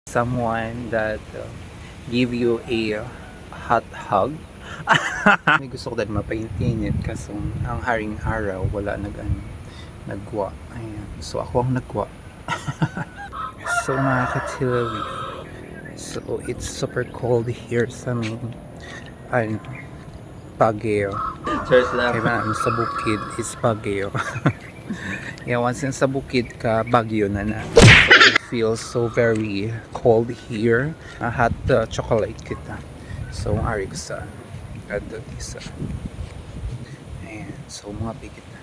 Someone that give you a hot hug. May gusto ko din mapaintinit kasi ang haring araw wala nagwa. Ayan. So ako ang nagwa. So nakakatilawi. So it's super cold here sa amin. Ay, Baguio. Church lang. Kaya sa bukid is Baguio. Yeah, once sa bukid ka, Baguio na na. So it feels so very cold here. Hot chocolate kita. So ari ko sa isa. Ayan. So mga bigit na.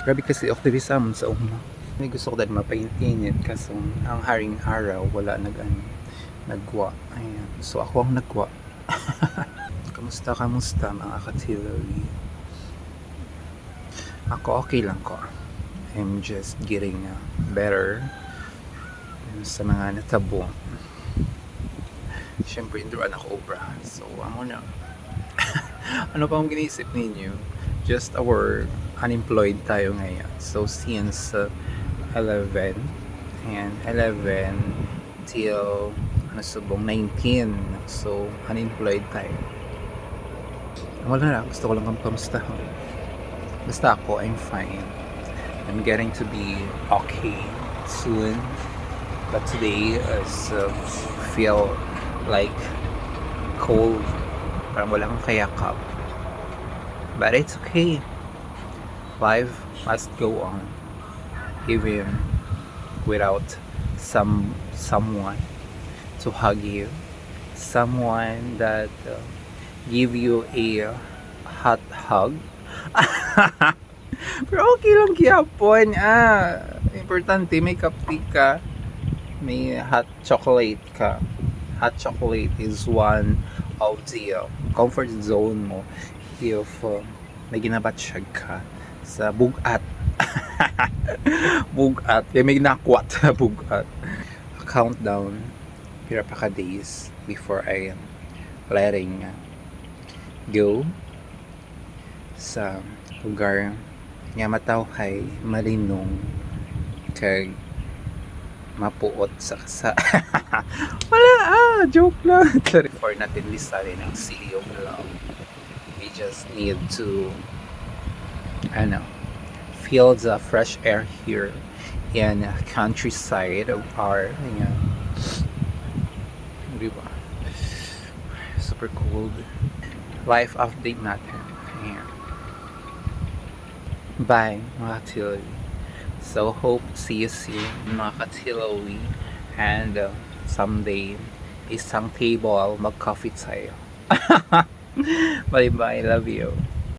Grabe kasi aktivism sa uma. May gusto ko din mapaintinit kasi ang haring araw wala nagwa. Ayan. So ako ang nagwa. Kamusta mga katilawi? Ako okay lang ko. I'm just getting better sa mga natabo. Siyempre, induran ako obra. So, ano pa ang ginisip ninyo? Just our unemployed tayo ngayon. So, since 11 till subong 19. So, unemployed tayo. Wala na, gusto ko lang kamusta. Basta ako, I'm fine. I'm getting to be okay soon. But today is feel like cold. Parang walang kayakap. But it's okay. Life must go on. Even without someone to hug you. Someone that give you a hot hug. Pero okay lang gyapon. Importante may kapti ka, may hot chocolate ka. Hot chocolate is one of the comfort zone mo if may ginabatsyag ka sa bugat. Bugat. Kaya may nakwat sa bugat. Countdown. Pira pa ka days before I letting go sa lugar nga matawhay malinong kag mapuot sa wala joke lang. Before natin listarin ang city of love, we just need to feel the fresh air here in countryside of our diba? Super cold. Life update natin. Ayan. Bye mga katilawi. So hope to see you soon mga katilawi. And someday isang table mag-coffee tayo. Bye bye. Love you.